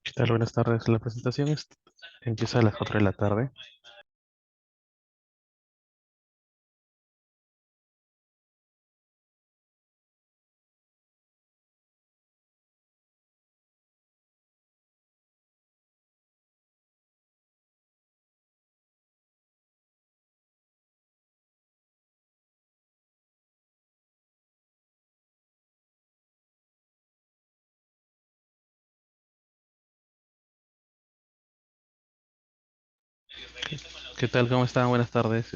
¿Qué tal? Buenas tardes. La presentación empieza a las 4 de la tarde. ¿Qué tal? ¿Cómo están? Buenas tardes.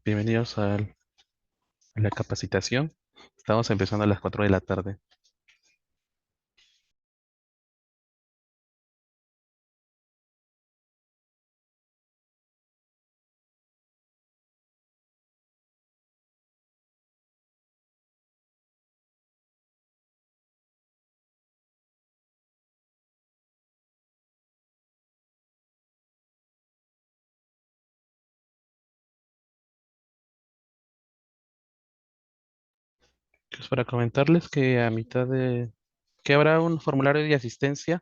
Bienvenidos a la capacitación. Estamos empezando a las 4 de la tarde. Pues para comentarles que que habrá un formulario de asistencia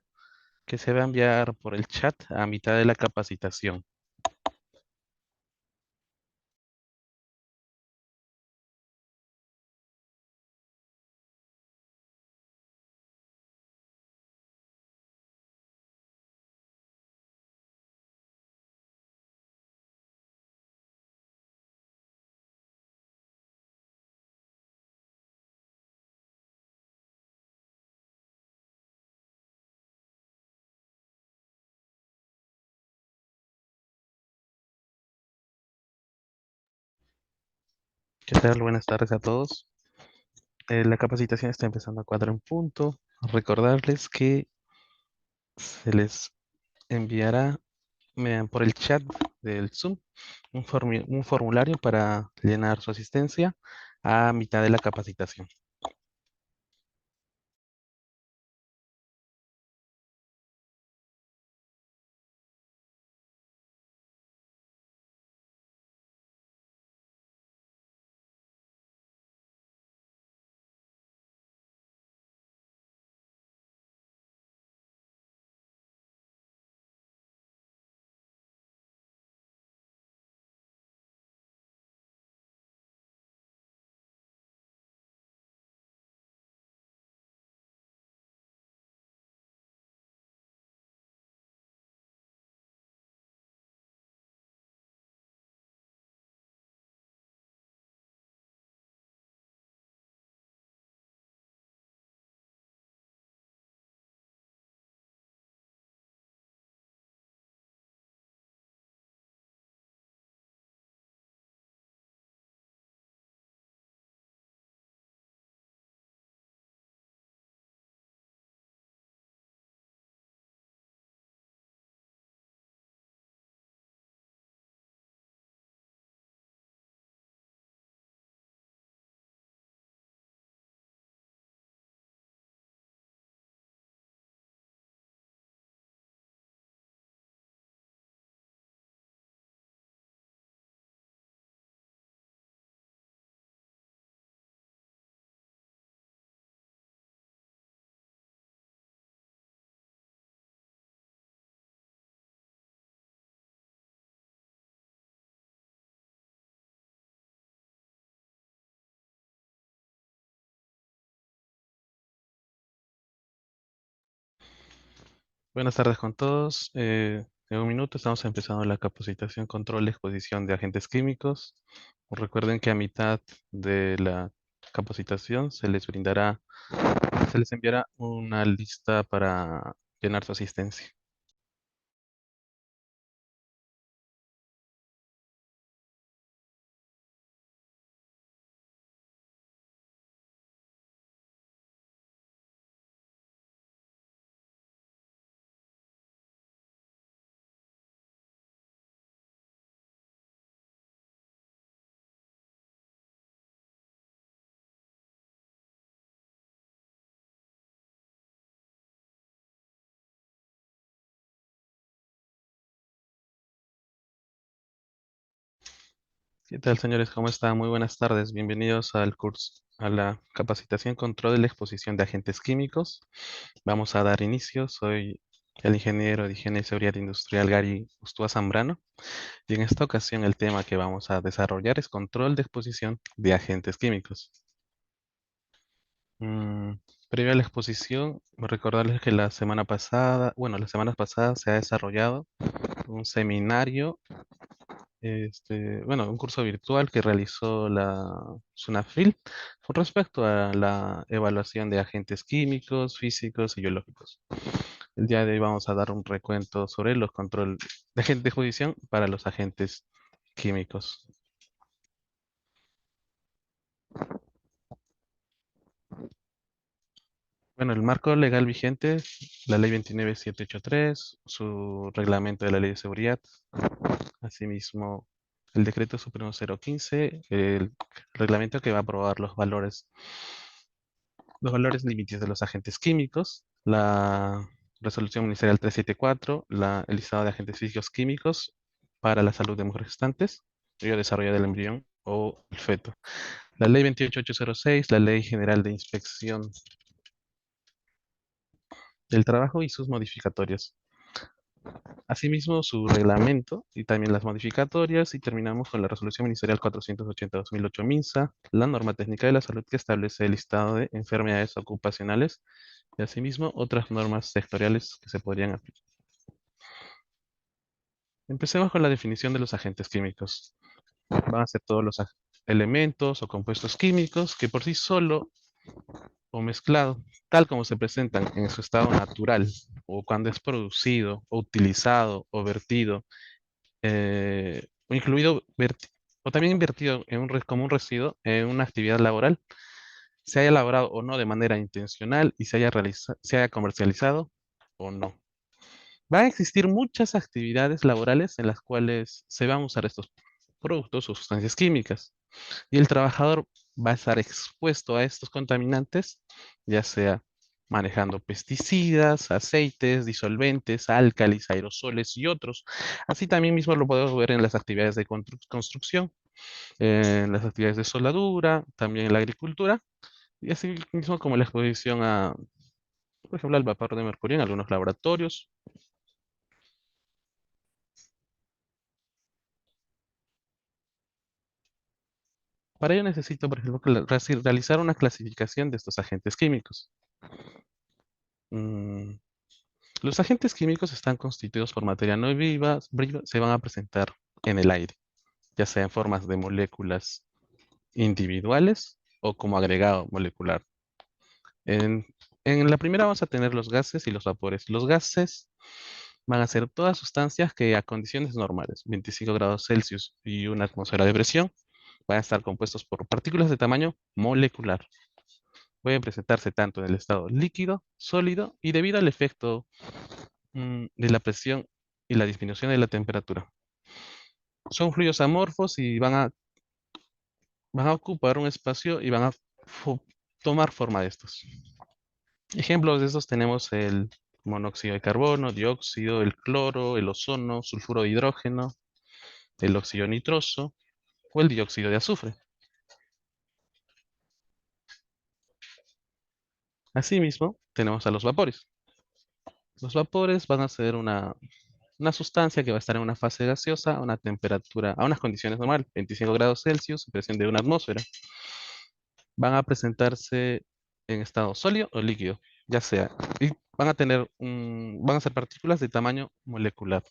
que se va a enviar por el chat a mitad de la capacitación. ¿Qué tal? Buenas tardes a todos. La capacitación está empezando a 4 en punto. Recordarles que se les enviará por el chat del Zoom un formulario para llenar su asistencia a mitad de la capacitación. Buenas tardes con todos. En un minuto estamos empezando la capacitación control y exposición de agentes químicos. Recuerden que a mitad de la capacitación se les enviará una lista para llenar su asistencia. ¿Qué tal, señores? ¿Cómo están? Muy buenas tardes. Bienvenidos al curso, a la capacitación control de la exposición de agentes químicos. Vamos a dar inicio. Soy el ingeniero de higiene y seguridad industrial Gary Ustúa Zambrano. Y en esta ocasión el tema que vamos a desarrollar es control de exposición de agentes químicos. Mm, Previo a la exposición, recordarles que las semanas pasadas se ha desarrollado un seminario un curso virtual que realizó la SUNAFIL con respecto a la evaluación de agentes químicos, físicos y biológicos. El día de hoy vamos a dar un recuento sobre los control de agentes de exposición para los agentes químicos. Bueno, el marco legal vigente, la ley 29783, su reglamento de la ley de seguridad, asimismo el decreto supremo 015, el reglamento que va a aprobar los valores límites de los agentes químicos, la resolución ministerial 374, el listado de agentes físicos químicos para la salud de mujeres gestantes, y el desarrollo del embrión o el feto. La ley 28806, la ley general de inspección del trabajo y sus modificatorias. Asimismo, su reglamento y también las modificatorias, y terminamos con la resolución ministerial 480-2008 MINSA, la norma técnica de la salud que establece el listado de enfermedades ocupacionales y asimismo otras normas sectoriales que se podrían aplicar. Empecemos con la definición de los agentes químicos. Van a ser todos los elementos o compuestos químicos que por sí solo o mezclado, tal como se presentan en su estado natural, o cuando es producido, o utilizado, o vertido, o incluido, o también invertido en como un residuo en una actividad laboral, se haya elaborado o no de manera intencional y se haya comercializado o no. Van a existir muchas actividades laborales en las cuales se van a usar estos productos o sustancias químicas y el trabajador va a estar expuesto a estos contaminantes, ya sea manejando pesticidas, aceites, disolventes, álcalis, aerosoles y otros. Así también mismo lo podemos ver en las actividades de construcción, en las actividades de soldadura, también en la agricultura, y así mismo como la exposición a, por ejemplo, al vapor de mercurio en algunos laboratorios. Para ello necesito, por ejemplo, realizar una clasificación de estos agentes químicos. Mm, Los agentes químicos están constituidos por materia no viva, se van a presentar en el aire, ya sea en formas de moléculas individuales o como agregado molecular. En, en la primera vamos a tener los gases y los vapores. Los gases van a ser todas sustancias que a condiciones normales, 25 grados Celsius y una atmósfera de presión, van a estar compuestos por partículas de tamaño molecular. Pueden presentarse tanto en el estado líquido, sólido y debido al efecto de la presión y la disminución de la temperatura. Son fluidos amorfos y van a ocupar un espacio y van a tomar forma de estos. Ejemplos de estos tenemos el monóxido de carbono, dióxido, el cloro, el ozono, sulfuro de hidrógeno, el óxido nitroso o el dióxido de azufre. Asimismo, tenemos a los vapores. Los vapores van a ser una sustancia que va a estar en una fase gaseosa a una temperatura, a unas condiciones normales, 25 grados Celsius, presión de una atmósfera. Van a presentarse en estado sólido o líquido, ya sea, y van a ser partículas de tamaño molecular.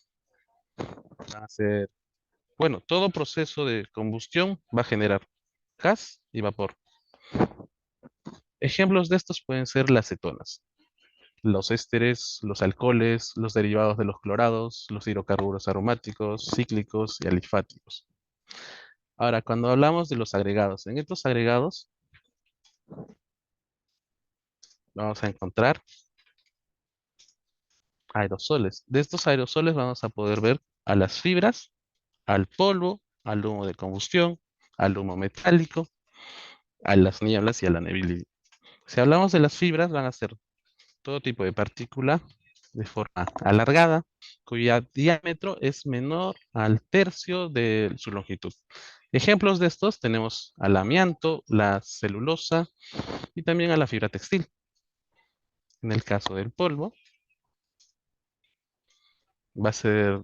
Van a ser, bueno, todo proceso de combustión va a generar gas y vapor. Ejemplos de estos pueden ser las cetonas, los ésteres, los alcoholes, los derivados de los clorados, los hidrocarburos aromáticos, cíclicos y alifáticos. Ahora, cuando hablamos de los agregados, en estos agregados vamos a encontrar aerosoles. De estos aerosoles vamos a poder ver a las fibras, al polvo, al humo de combustión, al humo metálico, a las nieblas y a la neblina. Si hablamos de las fibras, van a ser todo tipo de partícula de forma alargada, cuya diámetro es menor al tercio de su longitud. Ejemplos de estos tenemos al amianto, la celulosa y también a la fibra textil. En el caso del polvo, va a ser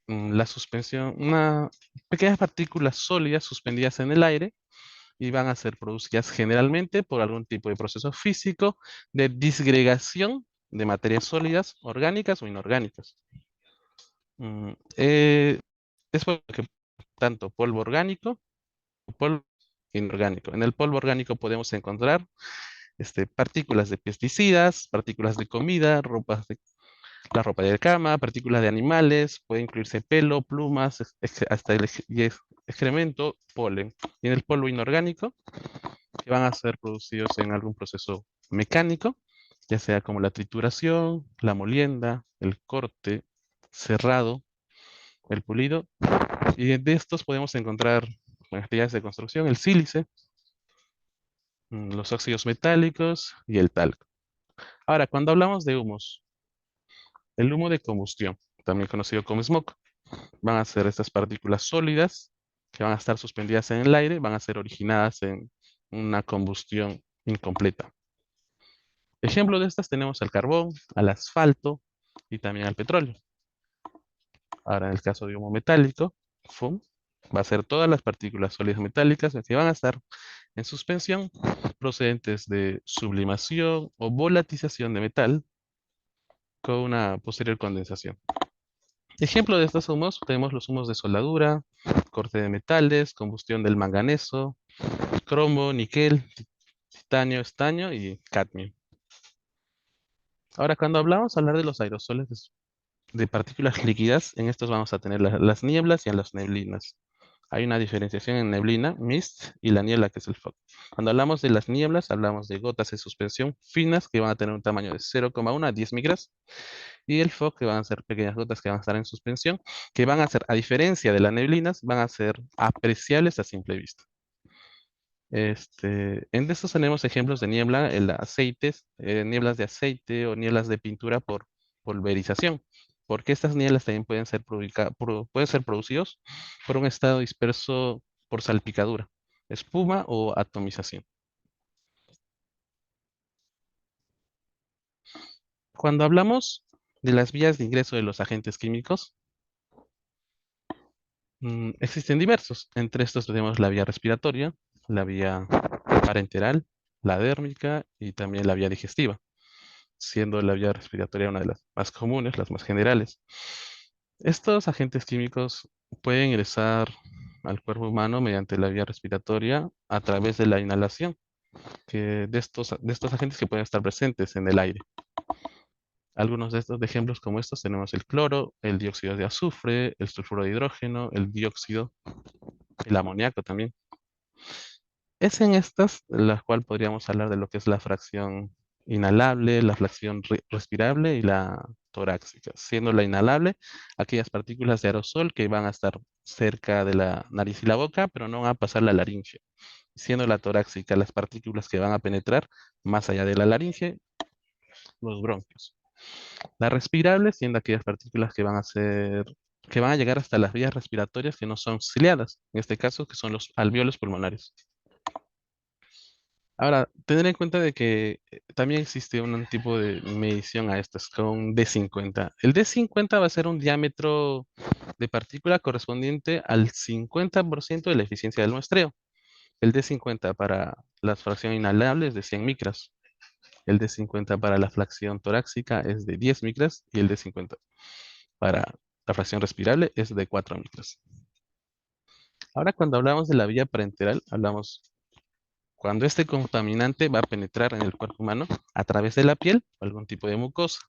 la suspensión, pequeñas partículas sólidas suspendidas en el aire y van a ser producidas generalmente por algún tipo de proceso físico de disgregación de materias sólidas, orgánicas o inorgánicas. Es por lo que tanto polvo orgánico como polvo inorgánico. En el polvo orgánico podemos encontrar partículas de pesticidas, partículas de comida, la ropa de cama, partículas de animales, puede incluirse pelo, plumas, hasta el excremento, polen. Y en el polvo inorgánico, que van a ser producidos en algún proceso mecánico, ya sea como la trituración, la molienda, el corte, cerrado, el pulido. Y de estos podemos encontrar materiales de construcción, el sílice, los óxidos metálicos y el talco. Ahora, cuando hablamos de humos, el humo de combustión, también conocido como smog, van a ser estas partículas sólidas que van a estar suspendidas en el aire, van a ser originadas en una combustión incompleta. Ejemplo de estas tenemos al carbón, al asfalto y también al petróleo. Ahora, en el caso de humo metálico, FUM, va a ser todas las partículas sólidas metálicas que van a estar en suspensión procedentes de sublimación o volatización de metal con una posterior condensación. Ejemplo de estos humos, tenemos los humos de soldadura, corte de metales, combustión del manganeso, cromo, níquel, titanio, estaño y cadmio. Ahora, cuando hablamos hablar de los aerosoles de partículas líquidas, en estos vamos a tener las nieblas y a las neblinas. Hay una diferenciación en neblina, mist, y la niebla, que es el fog. Cuando hablamos de las nieblas, hablamos de gotas de suspensión finas que van a tener un tamaño de 0,1 a 10 micras, y el fog, que van a ser pequeñas gotas que van a estar en suspensión, que van a ser, a diferencia de las neblinas, van a ser apreciables a simple vista. En estos tenemos ejemplos de niebla, el aceites, nieblas de aceite o nieblas de pintura por pulverización, porque estas nieblas también pueden ser producidos por un estado disperso por salpicadura, espuma o atomización. Cuando hablamos de las vías de ingreso de los agentes químicos, existen diversos. Entre estos tenemos la vía respiratoria, la vía parenteral, la dérmica y también la vía digestiva, siendo la vía respiratoria una de las más comunes, las más generales. Estos agentes químicos pueden ingresar al cuerpo humano mediante la vía respiratoria a través de la inhalación de estos agentes que pueden estar presentes en el aire. Algunos de estos ejemplos como estos tenemos el cloro, el dióxido de azufre, el sulfuro de hidrógeno, el dióxido, el amoníaco también. Es en estas las cuales podríamos hablar de lo que es la fracción inhalable, la fracción respirable y la torácica, siendo la inhalable aquellas partículas de aerosol que van a estar cerca de la nariz y la boca, pero no van a pasar la laringe, siendo la torácica las partículas que van a penetrar más allá de la laringe, los bronquios. La respirable siendo aquellas partículas que van a llegar hasta las vías respiratorias que no son ciliadas, en este caso que son los alvéolos pulmonares. Ahora, tener en cuenta de que también existe un tipo de medición a estas con D50. El D50 va a ser un diámetro de partícula correspondiente al 50% de la eficiencia del muestreo. El D50 para la fracción inhalable es de 100 micras. El D50 para la fracción torácica es de 10 micras y el D50 para la fracción respirable es de 4 micras. Ahora, cuando hablamos de la vía parenteral, hablamos cuando este contaminante va a penetrar en el cuerpo humano a través de la piel o algún tipo de mucosa.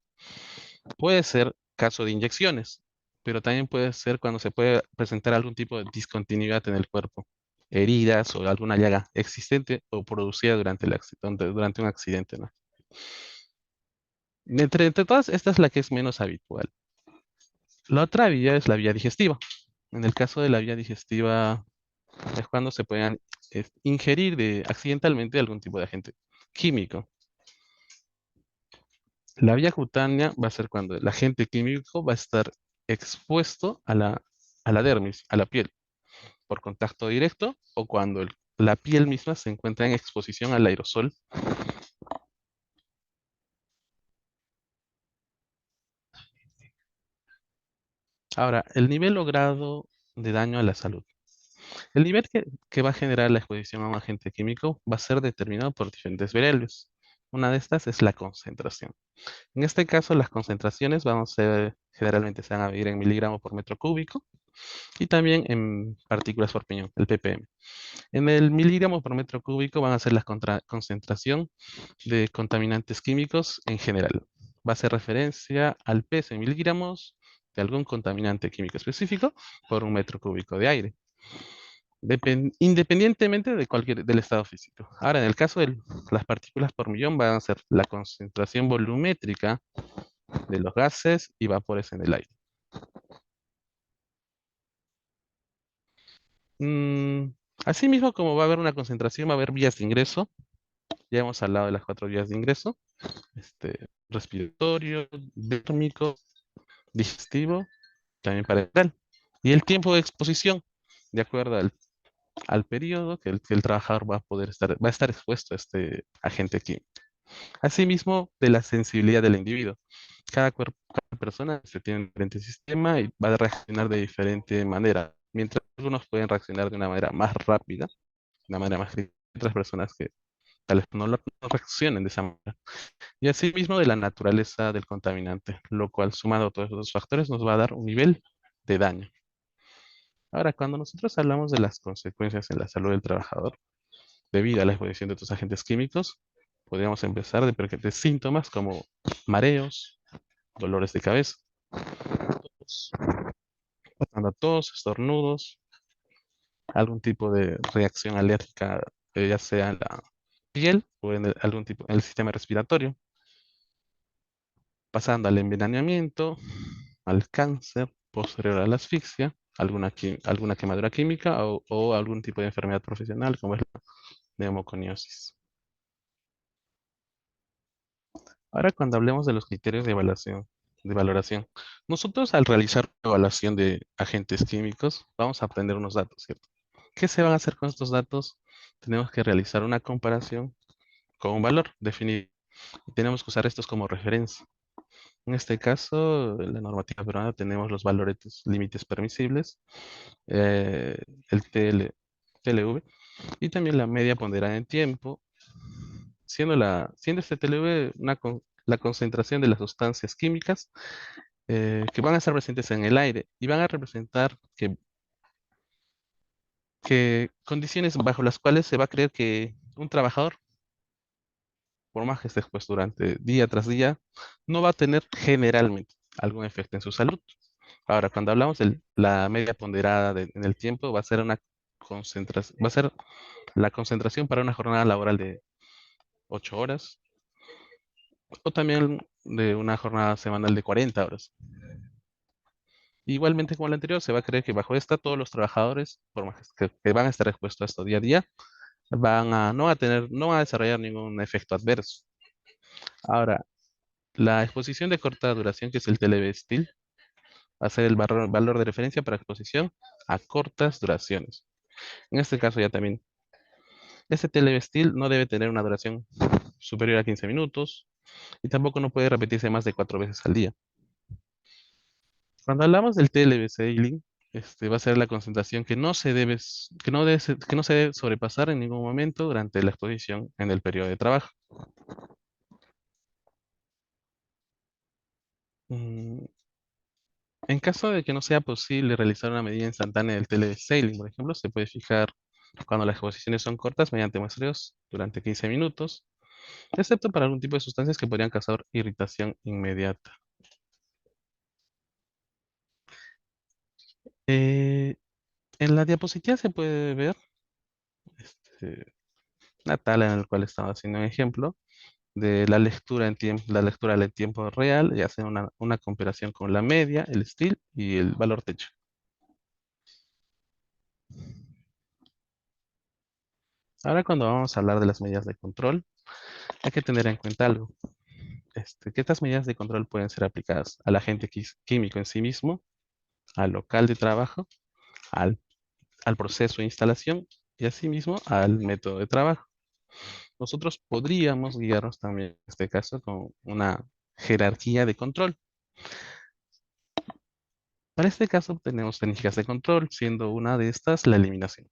Puede ser caso de inyecciones, pero también puede ser cuando se puede presentar algún tipo de discontinuidad en el cuerpo, heridas o alguna llaga existente o producida durante un accidente, ¿no? Entre todas, esta es la que es menos habitual. La otra vía es la vía digestiva. En el caso de la vía digestiva es cuando se puedan ingerir accidentalmente algún tipo de agente químico. La vía cutánea va a ser cuando el agente químico va a estar expuesto a la dermis, a la piel. por contacto directo o cuando la piel misma se encuentra en exposición al aerosol. Ahora, el nivel o grado de daño a la salud. El nivel que va a generar la exposición a un agente químico va a ser determinado por diferentes variables. Una de estas es la concentración. En este caso, las concentraciones generalmente se van a medir en miligramos por metro cúbico y también en partículas por piñón, el ppm. En el miligramo por metro cúbico van a ser la concentración de contaminantes químicos en general. Va a hacer referencia al peso en miligramos de algún contaminante químico específico por un metro cúbico de aire, independientemente de del estado físico. Ahora, en el caso de las partículas por millón, van a ser la concentración volumétrica de los gases y vapores en el aire. Mm, Asimismo, como va a haber una concentración, va a haber vías de ingreso. Ya hemos hablado de las 4 vías de ingreso: respiratorio, térmico, digestivo, también parenteral. Y el tiempo de exposición, de acuerdo al periodo que el trabajador va a estar expuesto a este agente químico. Asimismo, de la sensibilidad del individuo. Cada persona tiene un diferente sistema y va a reaccionar de diferente manera. Mientras algunos pueden reaccionar de una manera más rápida, de una manera más rápida, otras personas que tal vez no reaccionen de esa manera. Y asimismo de la naturaleza del contaminante, lo cual sumado a todos esos factores nos va a dar un nivel de daño. Ahora, cuando nosotros hablamos de las consecuencias en la salud del trabajador, debido a la exposición de estos agentes químicos, podríamos empezar de síntomas como mareos, dolores de cabeza, tos, pasando a tos, estornudos, algún tipo de reacción alérgica, ya sea en la piel o en en el sistema respiratorio, pasando al envenenamiento, al cáncer posterior a la asfixia, alguna quemadura química o algún tipo de enfermedad profesional como es la neumoconiosis. Ahora, cuando hablemos de los criterios de valoración, nosotros al realizar una evaluación de agentes químicos, vamos a obtener unos datos, ¿cierto? ¿Qué se van a hacer con estos datos? Tenemos que realizar una comparación con un valor definido y tenemos que usar estos como referencia. En este caso, en la normativa peruana tenemos los valores límites permisibles, eh, el TLV y también la media ponderada en tiempo, siendo este TLV la concentración de las sustancias químicas que van a estar presentes en el aire y van a representar que condiciones bajo las cuales se va a creer que un trabajador, por más que esté expuesto durante día tras día, no va a tener generalmente algún efecto en su salud. Ahora, cuando hablamos de la media ponderada en el tiempo, va a ser la concentración para una jornada laboral de 8 horas o también de una jornada semanal de 40 horas. Igualmente como la anterior, se va a creer que bajo esta todos los trabajadores, por más que van a estar expuestos a esto día a día, no van a desarrollar ningún efecto adverso. Ahora, la exposición de corta duración, que es el televestil, va a ser el valor de referencia para exposición a cortas duraciones. En este caso ya también, este televestil no debe tener una duración superior a 15 minutos y tampoco no puede repetirse más de 4 veces al día. Cuando hablamos del televesailing, va a ser la concentración que no se debe sobrepasar en ningún momento durante la exposición en el periodo de trabajo. Mm, En caso de que no sea posible realizar una medida instantánea del telesailing, por ejemplo, se puede fijar cuando las exposiciones son cortas mediante muestreos durante 15 minutos, excepto para algún tipo de sustancias que podrían causar irritación inmediata. Eh, en la diapositiva se puede ver este, una tabla en la cual estaba haciendo un ejemplo de la lectura en tiempo real y hacer una comparación con la media, el steel y el valor techo. Ahora cuando vamos a hablar de las medidas de control, hay que tener en cuenta algo, que estas medidas de control pueden ser aplicadas al agente químico en sí mismo, al local de trabajo, al al proceso de instalación y asimismo al método de trabajo. Nosotros podríamos guiarnos también en este caso con una jerarquía de control. Para este caso tenemos técnicas de control, siendo una de estas la eliminación.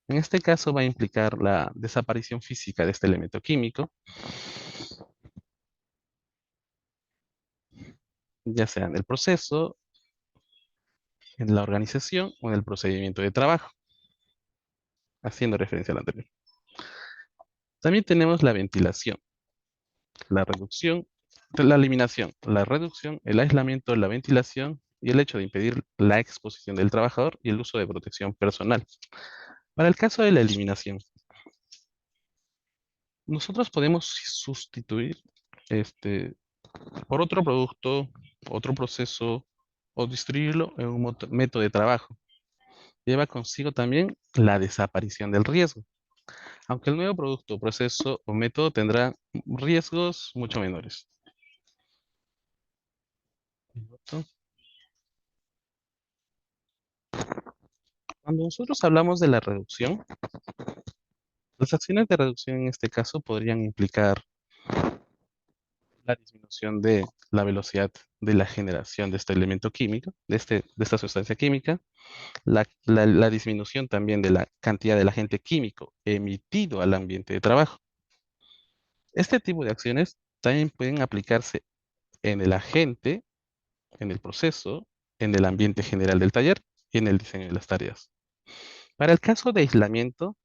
En este caso va a implicar la desaparición física de este elemento químico, ya sea en el proceso, en la organización o en el procedimiento de trabajo, haciendo referencia al anterior. También tenemos la ventilación, la reducción, la eliminación, la reducción, el aislamiento, la ventilación y el hecho de impedir la exposición del trabajador y el uso de protección personal. Para el caso de la eliminación, nosotros podemos sustituir este, por otro producto, otro proceso o distribuirlo en un método de trabajo. Lleva consigo también la desaparición del riesgo, aunque el nuevo producto, proceso o método tendrá riesgos mucho menores. Cuando nosotros hablamos de la reducción, las acciones de reducción en este caso podrían implicar la disminución de la velocidad de la generación de este elemento químico, de esta sustancia química, la disminución también de la cantidad del agente químico emitido al ambiente de trabajo. Este tipo de acciones también pueden aplicarse en el agente, en el proceso, en el ambiente general del taller y en el diseño de las tareas. Para el caso de aislamiento,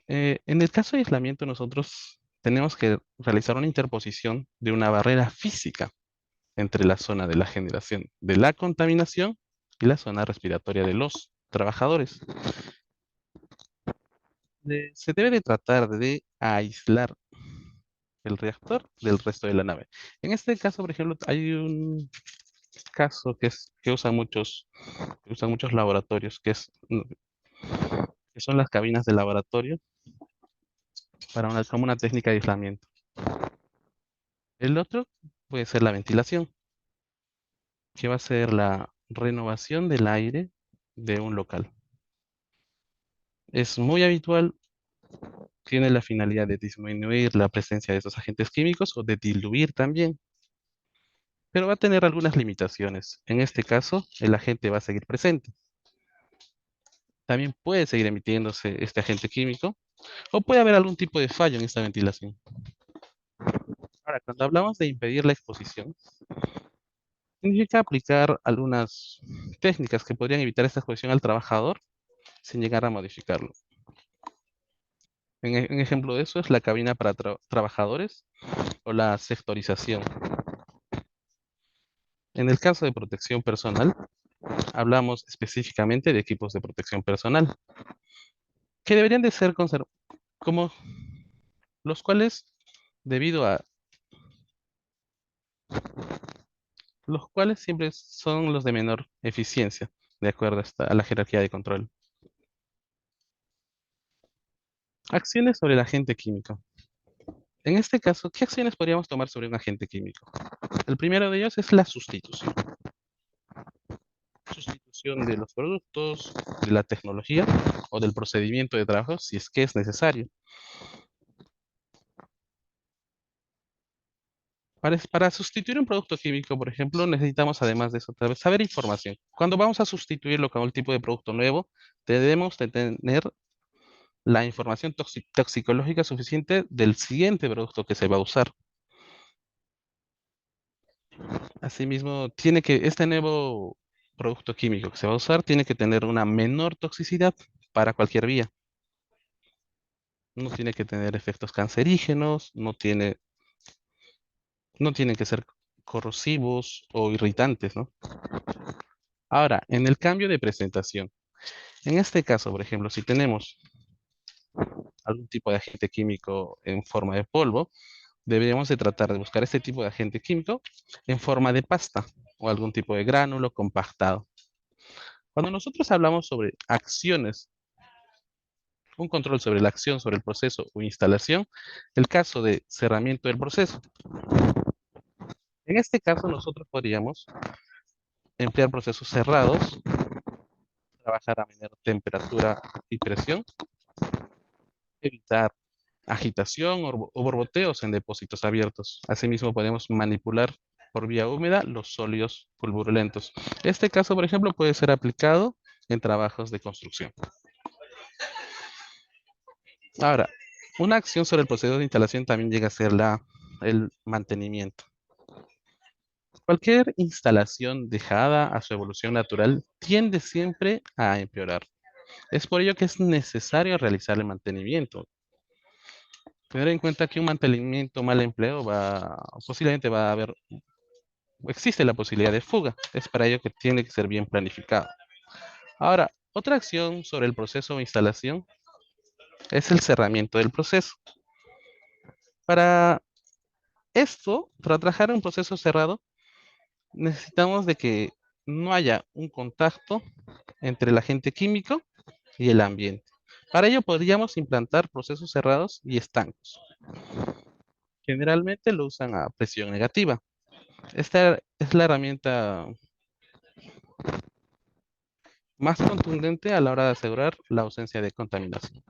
en el caso de aislamiento nosotros tenemos que realizar una interposición de una barrera física entre la zona de la generación de la contaminación y la zona respiratoria de los trabajadores. Se debe de tratar de aislar el reactor del resto de la nave. En este caso, por ejemplo, hay un caso que usan muchos laboratorios, que son las cabinas de laboratorio para como una técnica de aislamiento. El otro puede ser la ventilación, que va a ser la renovación del aire de un local. Es muy habitual, tiene la finalidad de disminuir la presencia de estos agentes químicos o de diluir también, pero va a tener algunas limitaciones. En este caso, el agente va a seguir presente. También puede seguir emitiéndose este agente químico o puede haber algún tipo de fallo en esta ventilación. Ahora, cuando hablamos de impedir la exposición, significa aplicar algunas técnicas que podrían evitar esta exposición al trabajador sin llegar a modificarlo. Un ejemplo de eso es la cabina para trabajadores o la sectorización. En el caso de protección personal, hablamos específicamente de equipos de protección personal, que deberían de ser como los cuales, debido a los cuales siempre son los de menor eficiencia, de acuerdo a la jerarquía de control. Acciones sobre el agente químico. En este caso, ¿qué acciones podríamos tomar sobre un agente químico? El primero de ellos es la sustitución. Sustitución de los productos, de la tecnología o del procedimiento de trabajo si es que es necesario. Para sustituir un producto químico, por ejemplo, necesitamos además de eso saber información. Cuando vamos a sustituirlo con un tipo de producto nuevo, debemos de tener la información toxicológica suficiente del siguiente producto que se va a usar. Asimismo, este nuevo producto químico que se va a usar tiene que tener una menor toxicidad para cualquier vía. No tiene que tener efectos cancerígenos, no tienen que ser corrosivos o irritantes, ¿no? Ahora, en el cambio de presentación, en este caso, por ejemplo, si tenemos algún tipo de agente químico en forma de polvo, deberíamos de tratar de buscar este tipo de agente químico en forma de pasta o algún tipo de gránulo compactado. Cuando nosotros hablamos sobre acciones, un control sobre la acción, sobre el proceso o instalación, el caso de cerramiento del proceso. En este caso nosotros podríamos emplear procesos cerrados trabajar a menor temperatura y presión, evitar agitación o borboteos en depósitos abiertos. Asimismo, podemos manipular por vía húmeda los sólidos pulvurulentos. Este caso, por ejemplo, puede ser aplicado en trabajos de construcción. Ahora, una acción sobre el proceso de instalación también llega a ser el mantenimiento. Cualquier instalación dejada a su evolución natural tiende siempre a empeorar. Es por ello que es necesario realizar el mantenimiento. Tener en cuenta que un mantenimiento mal empleado posiblemente va a haber, existe la posibilidad de fuga. Es para ello que tiene que ser bien planificado. Ahora, otra acción sobre el proceso de instalación es el cerramiento del proceso. Para para trabajar en un proceso cerrado, necesitamos de que no haya un contacto entre el agente químico y el ambiente. Para ello podríamos implantar procesos cerrados y estancos. Generalmente lo usan a presión negativa. Esta es la herramienta más contundente a la hora de asegurar la ausencia de contaminación.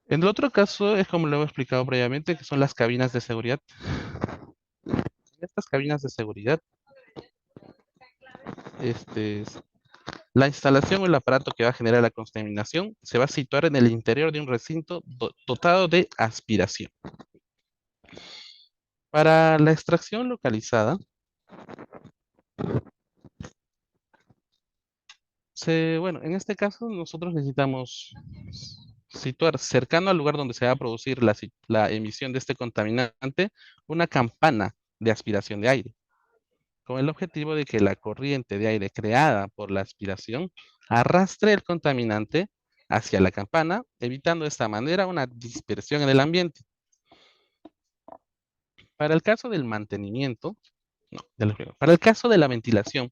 En el otro caso es como lo he explicado previamente, que son las cabinas de seguridad. En estas cabinas de seguridad, este, la instalación o el aparato que va a generar la contaminación se va a situar en el interior de un recinto dotado de aspiración. Para la extracción localizada, bueno, en este caso nosotros necesitamos situar cercano al lugar donde se va a producir la emisión de este contaminante una campana de aspiración de aire, con el objetivo de que la corriente de aire creada por la aspiración arrastre el contaminante hacia la campana, evitando de esta manera una dispersión en el ambiente. Para el caso del mantenimiento, no, para el caso de la ventilación,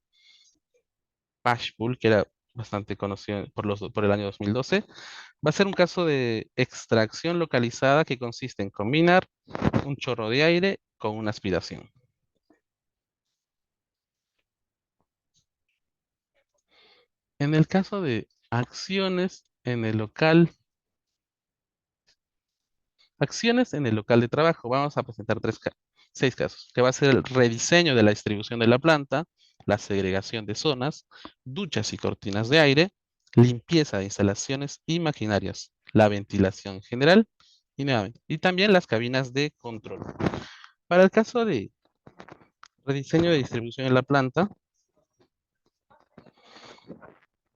Pashpool, que era bastante conocido por el año 2012, va a ser un caso de extracción localizada que consiste en combinar un chorro de aire con una aspiración. En el caso de acciones en el local de trabajo, vamos a presentar 6 casos, que va a ser el rediseño de la distribución de la planta, la segregación de zonas, duchas y cortinas de aire, limpieza de instalaciones y maquinarias, la ventilación general y también las cabinas de control. Para el caso de rediseño de distribución en la planta,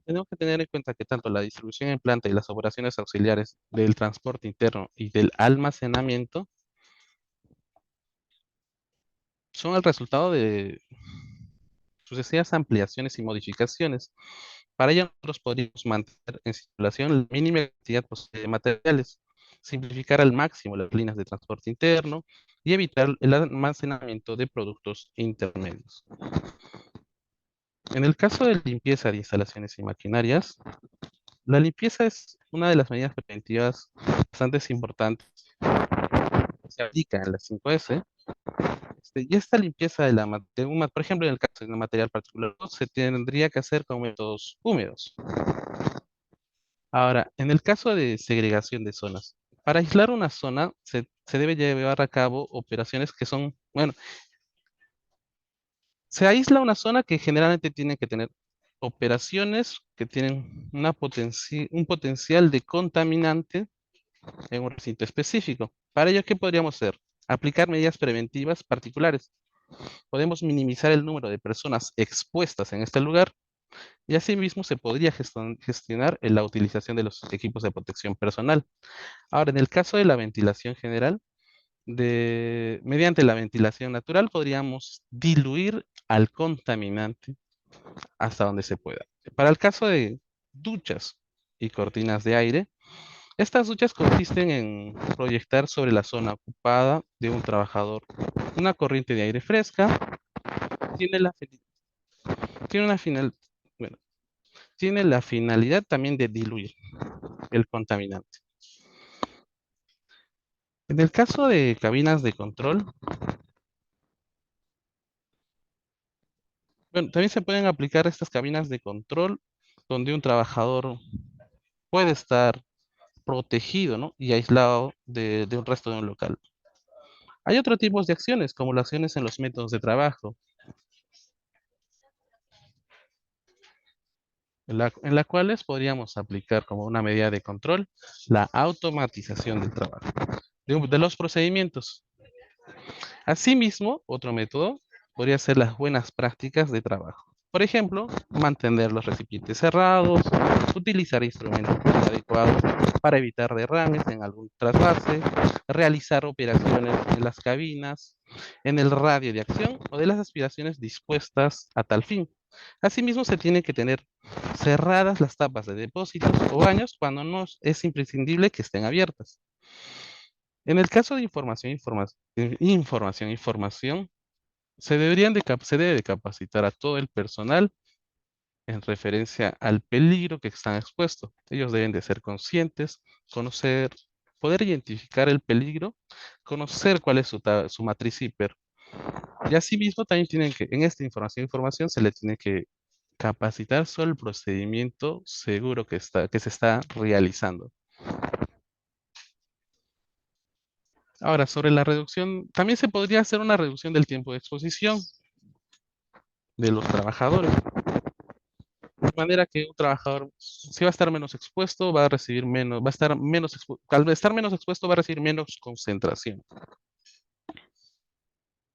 tenemos que tener en cuenta que tanto la distribución en planta y las operaciones auxiliares del transporte interno y del almacenamiento son el resultado de sucesivas ampliaciones y modificaciones. Para ello, nosotros podríamos mantener en circulación la mínima cantidad posible de materiales, simplificar al máximo las líneas de transporte interno y evitar el almacenamiento de productos intermedios. En el caso de limpieza de instalaciones y maquinarias, la limpieza es una de las medidas preventivas bastante importantes que se aplica en la 5S. Y esta limpieza por ejemplo, en el caso de un material particular, se tendría que hacer con métodos húmedos. Ahora, en el caso de segregación de zonas, para aislar una zona se debe llevar a cabo operaciones que son, bueno, se aísla una zona que generalmente tiene que tener operaciones que tienen un potencial de contaminante en un recinto específico. Para ello, ¿qué podríamos hacer? Aplicar medidas preventivas particulares. Podemos minimizar el número de personas expuestas en este lugar y asimismo se podría gestionar la utilización de los equipos de protección personal. Ahora, en el caso de la ventilación general, mediante la ventilación natural podríamos diluir al contaminante hasta donde se pueda. Para el caso de duchas y cortinas de aire, estas duchas consisten en proyectar sobre la zona ocupada de un trabajador una corriente de aire fresca. Tiene la, fi- tiene una final, bueno, tiene la finalidad también de diluir el contaminante. En el caso de cabinas de control, Bueno, también se pueden aplicar estas cabinas de control donde un trabajador puede estar protegido, ¿no? Y aislado de un resto de un local. Hay otros tipos de acciones, como las acciones en los métodos de trabajo, en la cuales podríamos aplicar como una medida de control la automatización del trabajo, de los procedimientos. Asimismo, otro método podría ser las buenas prácticas de trabajo. Por ejemplo, mantener los recipientes cerrados, utilizar instrumentos adecuados para evitar derrames en algún trasvase, realizar operaciones en las cabinas, en el radio de acción o de las aspiraciones dispuestas a tal fin. Asimismo, se tiene que tener cerradas las tapas de depósitos o baños cuando no es imprescindible que estén abiertas. En el caso de información, se debe de capacitar a todo el personal en referencia al peligro que están expuestos. Ellos deben de ser conscientes, conocer, poder identificar el peligro, conocer cuál es su matriz CIPER. Y asimismo también tienen que, en esta información se le tiene que capacitar sobre el procedimiento seguro que se está realizando. Ahora, sobre la reducción, también se podría hacer una reducción del tiempo de exposición de los trabajadores, de manera que un trabajador, si va a estar menos expuesto, va a recibir menos, va a estar menos, al estar menos expuesto, va a recibir menos concentración.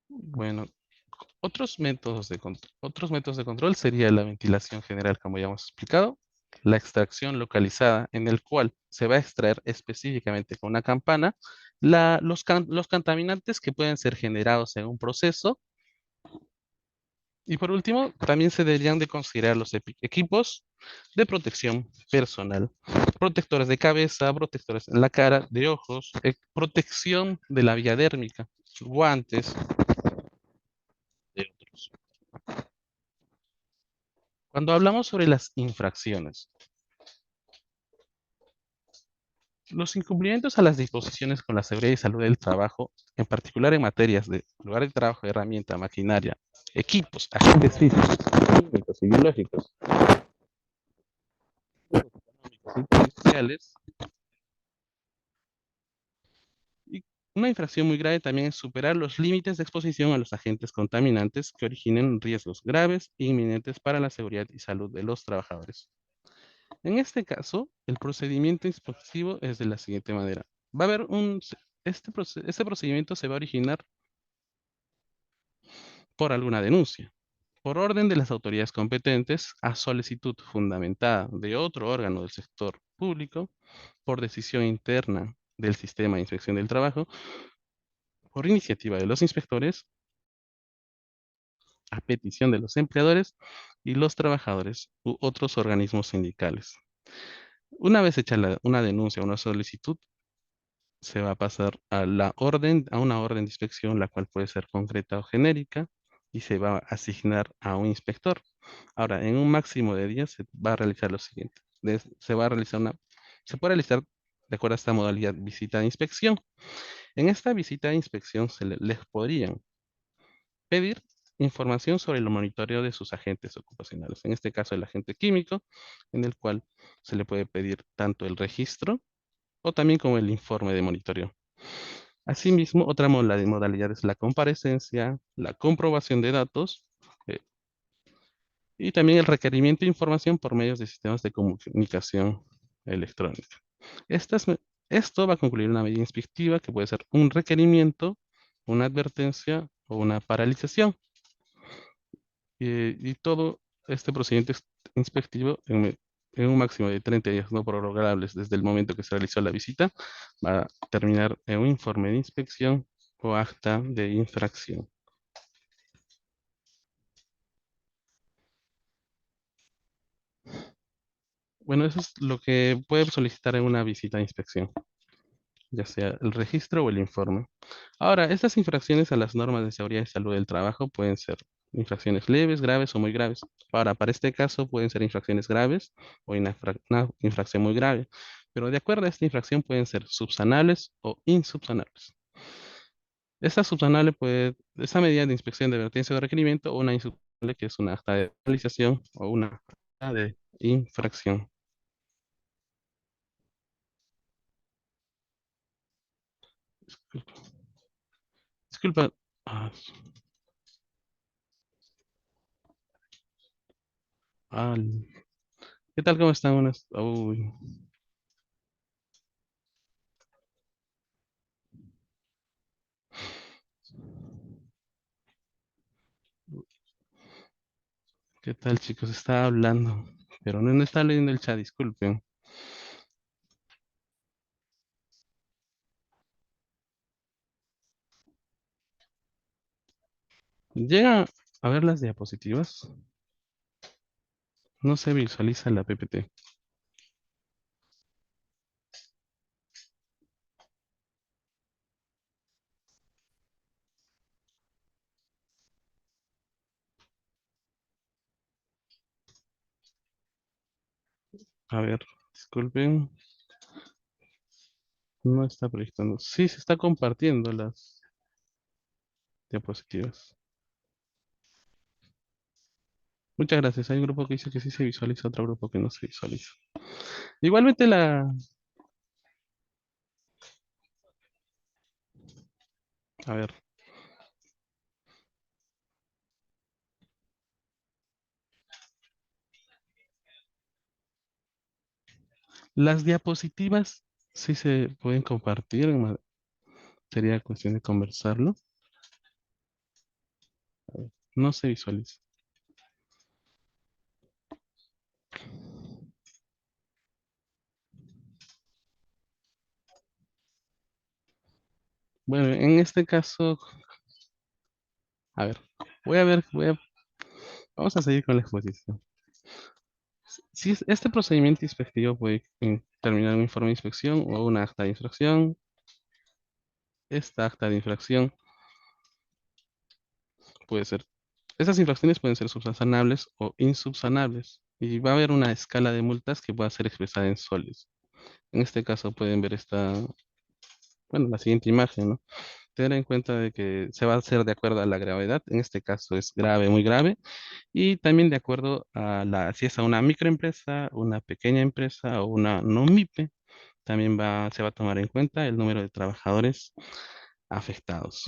Bueno, otros métodos de control sería la ventilación general, como ya hemos explicado, la extracción localizada, en el cual se va a extraer específicamente con una campana los contaminantes que pueden ser generados en un proceso. Y por último, también se deberían de considerar los equipos de protección personal. Protectores de cabeza, protectores en la cara, de ojos, protección de la vía dérmica, guantes, de otros. Cuando hablamos sobre las infracciones, los incumplimientos a las disposiciones con la seguridad y salud del trabajo, en particular en materias de lugar de trabajo, herramienta, maquinaria, equipos, agentes físicos, químicos y biológicos, económicos y sociales. Y una infracción muy grave también es superar los límites de exposición a los agentes contaminantes que originen riesgos graves e inminentes para la seguridad y salud de los trabajadores. En este caso, el procedimiento inspectivo es de la siguiente manera. Va a haber este procedimiento se va a originar por alguna denuncia, por orden de las autoridades competentes, a solicitud fundamentada de otro órgano del sector público, por decisión interna del sistema de inspección del trabajo, por iniciativa de los inspectores, a petición de los empleadores y los trabajadores u otros organismos sindicales. Una vez hecha una denuncia o una solicitud, se va a pasar a una orden de inspección, la cual puede ser concreta o genérica, y se va a asignar a un inspector. Ahora, en un máximo de días se va a realizar lo siguiente. Se puede realizar de acuerdo a esta modalidad visita de inspección. En esta visita de inspección les podrían pedir información sobre el monitoreo de sus agentes ocupacionales. En este caso, el agente químico, en el cual se le puede pedir tanto el registro o también como el informe de monitoreo. Asimismo, otra modalidad es la comparecencia, la comprobación de datos eh, y también el requerimiento de información por medios de sistemas de comunicación electrónica. Estas me- Esto va a concluir una medida inspectiva que puede ser un requerimiento, una advertencia o una paralización. Y todo este procedimiento inspectivo en un máximo de 30 días no prorrogables desde el momento que se realizó la visita, va a terminar en un informe de inspección o acta de infracción. Bueno, eso es lo que puede solicitar en una visita de inspección, ya sea el registro o el informe. Ahora, estas infracciones a las normas de seguridad y salud del trabajo pueden ser infracciones leves, graves o muy graves. Ahora, para este caso pueden ser infracciones graves o una infracción muy grave, pero de acuerdo a esta infracción pueden ser subsanables o insubsanables. Esta medida de inspección de advertencia o de requerimiento o una que es una acta de realización o una acta de infracción. Disculpa. Disculpa. Ah, al- ¿Qué tal? ¿Cómo están? Uy, ¿qué tal, chicos? Estaba hablando, pero no está leyendo el chat, disculpen. Llega a ver las diapositivas. No se visualiza la PPT. A ver, disculpen. No está proyectando. Sí, se está compartiendo las diapositivas. Muchas gracias. Hay un grupo que dice que sí se visualiza, otro grupo que no se visualiza. Igualmente a ver, las diapositivas sí se pueden compartir. Sería cuestión de conversarlo. No se visualiza. Bueno, en este caso, a ver, vamos a seguir con la exposición. Si este procedimiento inspectivo puede terminar un informe de inspección o una acta de infracción. Esta acta de infracción puede ser, esas infracciones pueden ser subsanables o insubsanables. Y va a haber una escala de multas que pueda ser expresada en soles. En este caso pueden ver bueno, la siguiente imagen, ¿no? Tener en cuenta de que se va a hacer de acuerdo a la gravedad. En este caso es grave, muy grave. Y también de acuerdo a si es a una microempresa, una pequeña empresa o una no MIPE, también se va a tomar en cuenta el número de trabajadores afectados.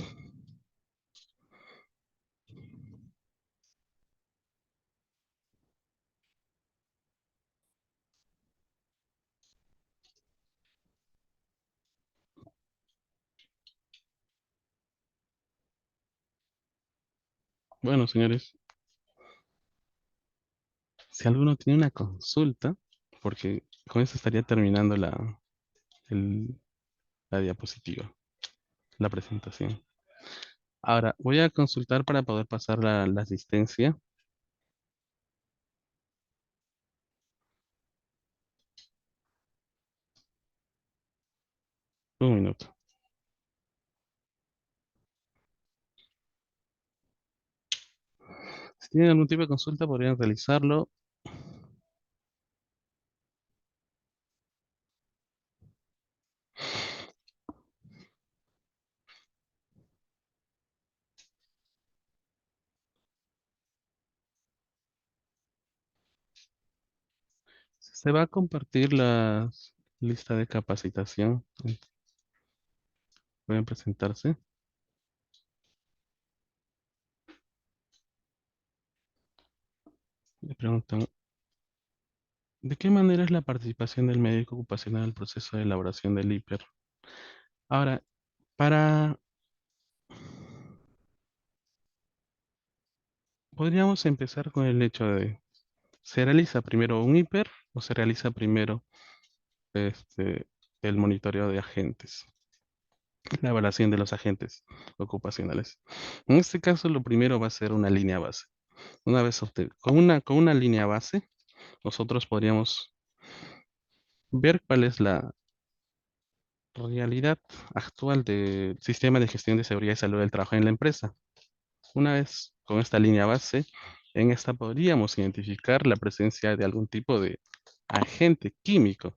Bueno, señores, si alguno tiene una consulta, porque con eso estaría terminando el- la diapositiva, la presentación. Ahora, voy a consultar para poder pasar la asistencia. Un minuto. Si tienen algún tipo de consulta, podrían realizarlo. Se va a compartir la lista de capacitación. Pueden presentarse. Le preguntan, ¿de qué manera es la participación del médico ocupacional en el proceso de elaboración del IPER? Ahora, para, podríamos empezar con el hecho de, ¿se realiza primero un IPER o se realiza primero este, el monitoreo de agentes, la evaluación de los agentes ocupacionales? En este caso, lo primero va a ser una línea base. Una vez con una línea base, nosotros podríamos ver cuál es la realidad actual del sistema de gestión de seguridad y salud del trabajo en la empresa. Una vez con esta línea base, en esta podríamos identificar la presencia de algún tipo de agente químico.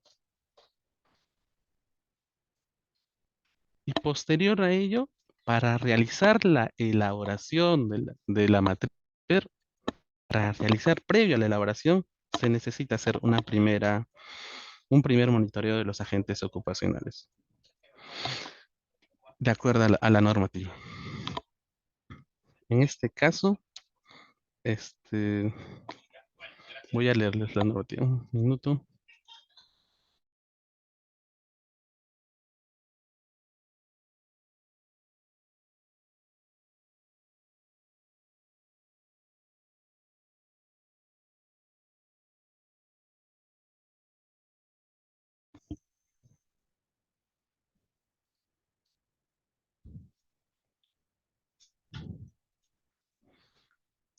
Y posterior a ello, para realizar la elaboración de la matriz, Para realizar previo a la elaboración, se necesita hacer un primer monitoreo de los agentes ocupacionales, de acuerdo a la normativa. En este caso, este, voy a leerles la normativa. Un minuto.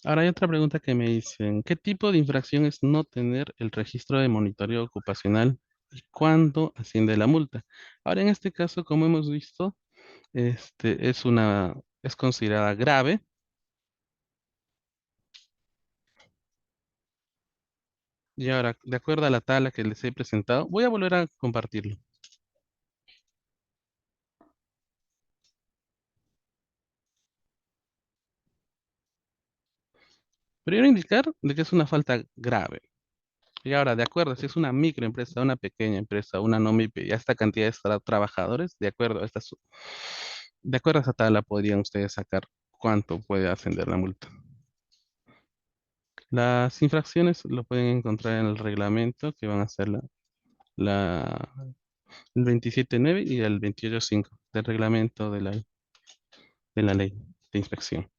Ahora hay otra pregunta que me dicen, ¿qué tipo de infracción es no tener el registro de monitoreo ocupacional y cuándo asciende la multa? Ahora en este caso, como hemos visto, es considerada grave. Y ahora, de acuerdo a la tabla que les he presentado, voy a volver a compartirlo. Primero indicar de que es una falta grave. Y ahora, de acuerdo, si es una microempresa, una pequeña empresa, una no MIPE, y a esta cantidad de trabajadores, de acuerdo a esa tabla podrían ustedes sacar cuánto puede ascender la multa. Las infracciones lo pueden encontrar en el reglamento que van a ser la, el 27.9 y el 28.5 del reglamento de la ley de inspección.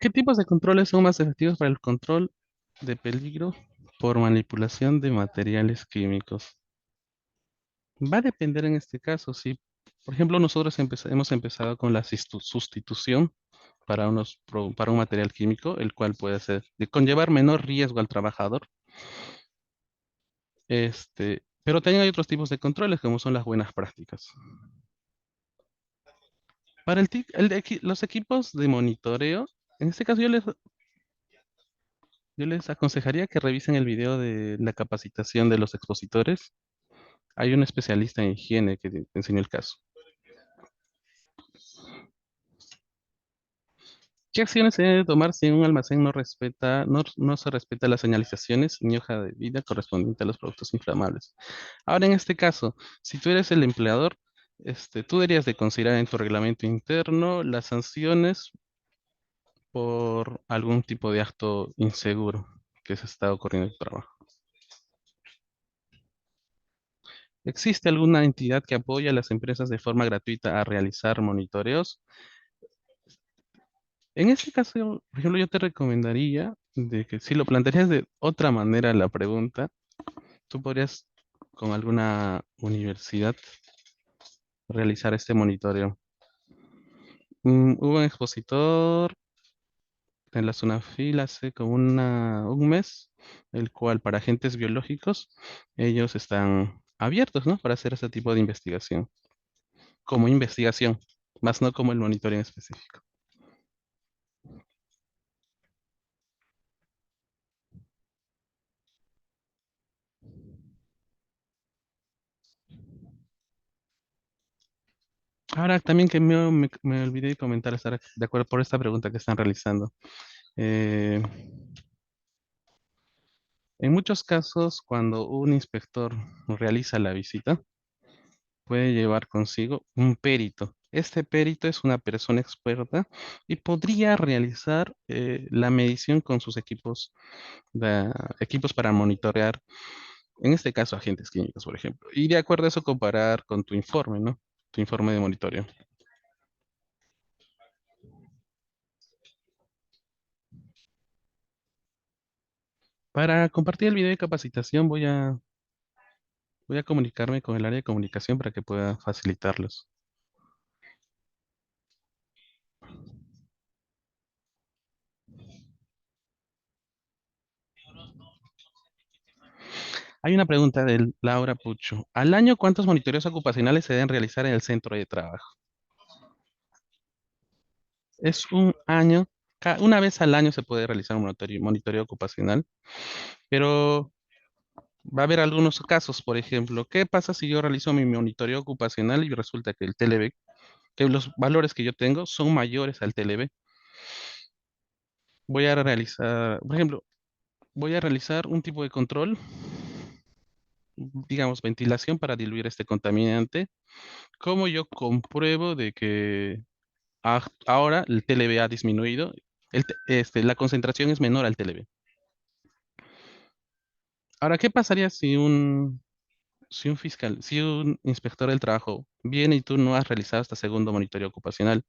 ¿Qué tipos de controles son más efectivos para el control de peligro por manipulación de materiales químicos? Va a depender en este caso, si, por ejemplo, nosotros hemos empezado con la sustitución para para un material químico, el cual puede ser de conllevar menor riesgo al trabajador. Pero también hay otros tipos de controles, como son las buenas prácticas. Para los equipos de monitoreo, en este caso yo les aconsejaría que revisen el video de la capacitación de los expositores. Hay un especialista en higiene que te enseñó el caso. ¿Qué acciones se deben tomar si un almacén no se respeta las señalizaciones ni hoja de vida correspondiente a los productos inflamables? Ahora, en este caso, si tú eres el empleador, tú deberías de considerar en tu reglamento interno las sanciones por algún tipo de acto inseguro que se está ocurriendo en tu trabajo. ¿Existe alguna entidad que apoya a las empresas de forma gratuita a realizar monitoreos? En este caso, por ejemplo, yo te recomendaría de que si lo plantearías de otra manera la pregunta, tú podrías con alguna universidad realizar este monitoreo. Hubo un expositor en la Sunafil hace como un mes, el cual para agentes biológicos, ellos están abiertos, ¿no? Para hacer ese tipo de investigación, como investigación, más no como el monitoreo en específico. Ahora también que me olvidé de comentar, estar de acuerdo por esta pregunta que están realizando. Eh, en muchos casos, cuando un inspector realiza la visita, puede llevar consigo un perito. Este perito es una persona experta y podría realizar la medición con sus equipos para monitorear, en este caso, agentes químicos, por ejemplo. Y de acuerdo a eso, comparar con tu informe, ¿no? Tu informe de monitoreo. Para compartir el video de capacitación, voy a comunicarme con el área de comunicación para que pueda facilitarlos. Hay una pregunta de Laura Pucho. ¿Al año cuántos monitoreos ocupacionales se deben realizar en el centro de trabajo? Es un año Una vez al año se puede realizar un monitoreo ocupacional, pero va a haber algunos casos, por ejemplo, ¿qué pasa si yo realizo mi monitoreo ocupacional y resulta que el TLB, que los valores que yo tengo son mayores al TLB? Voy a realizar, por ejemplo, voy a realizar un tipo de control, digamos, ventilación para diluir este contaminante. ¿Cómo yo compruebo de que ahora el TLB ha disminuido? La concentración es menor al TLB. Ahora, ¿qué pasaría si un fiscal, si un inspector del trabajo viene y tú no has realizado este segundo monitoreo ocupacional?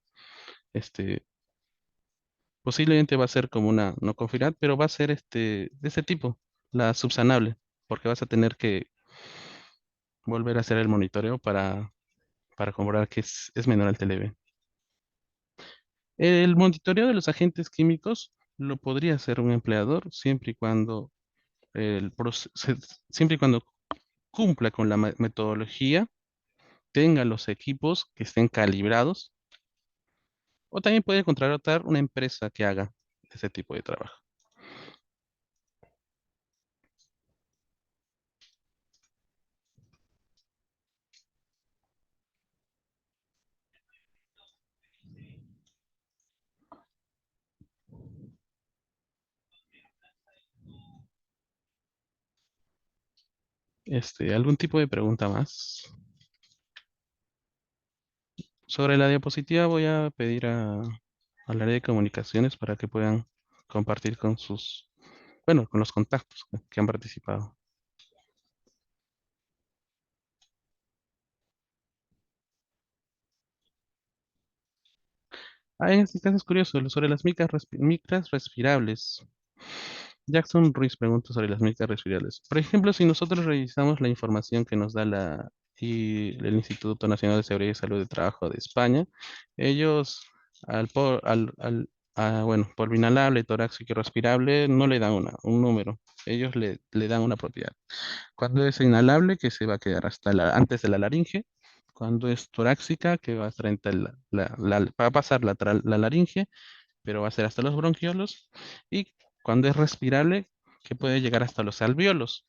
Este, Posiblemente va a ser como una no confinat, pero va a ser de ese tipo, la subsanable, porque vas a tener que volver a hacer el monitoreo para comprobar que es menor al TLB. El monitoreo de los agentes químicos lo podría hacer un empleador siempre y cuando siempre y cuando cumpla con la metodología, tenga los equipos que estén calibrados, o también puede contratar una empresa que haga ese tipo de trabajo. ¿Algún tipo de pregunta más? Sobre la diapositiva voy a pedir al área de comunicaciones para que puedan compartir con bueno, con los contactos que han participado. En este caso es curioso, sobre las micras respirables. Jackson Ruiz pregunta sobre las micras respirables. Por ejemplo, si nosotros revisamos la información que nos da el Instituto Nacional de Seguridad y Salud de Trabajo de España, ellos al, por, al- bueno, por inhalable, torácico y respirable no le dan un número, ellos le dan una propiedad. Cuando es inhalable, que se va a quedar antes de la laringe. Cuando es torácica, que va a estar entre va a pasar la laringe, pero va a ser hasta los bronquiolos. Y cuando es respirable, que puede llegar hasta los alvéolos.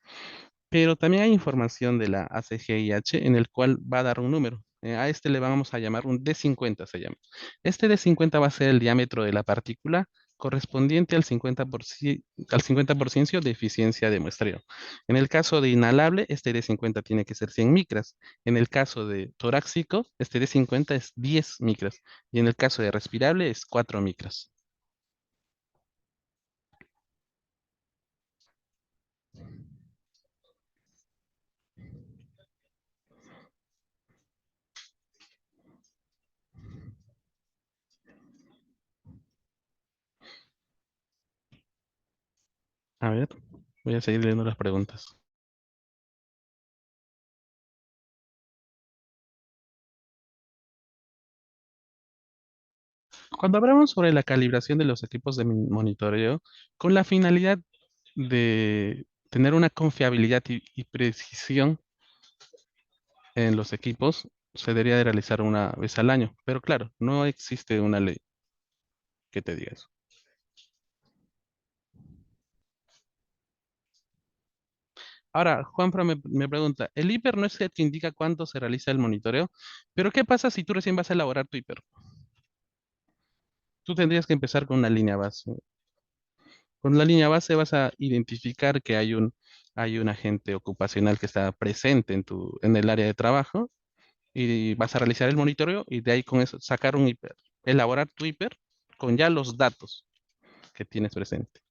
Pero también hay información de la ACGIH en el cual va a dar un número. A este le vamos a llamar un D50, se llama. Este D50 va a ser el diámetro de la partícula correspondiente al 50% de eficiencia de muestreo. En el caso de inhalable, este D50 tiene que ser 100 micras. En el caso de torácico, este D50 es 10 micras. Y en el caso de respirable es 4 micras. A ver, voy a seguir leyendo las preguntas. Cuando hablamos sobre la calibración de los equipos de monitoreo, con la finalidad de tener una confiabilidad y precisión en los equipos, se debería de realizar una vez al año. Pero claro, no existe una ley que te diga eso. Ahora, Juanfra me pregunta, el hiper no es el que indica cuándo se realiza el monitoreo, pero ¿qué pasa si tú recién vas a elaborar tu hiper? Tú tendrías que empezar con una línea base. Con la línea base vas a identificar que hay un agente ocupacional que está presente en el área de trabajo y vas a realizar el monitoreo y de ahí con eso sacar un hiper, elaborar tu hiper con ya los datos que tienes presente.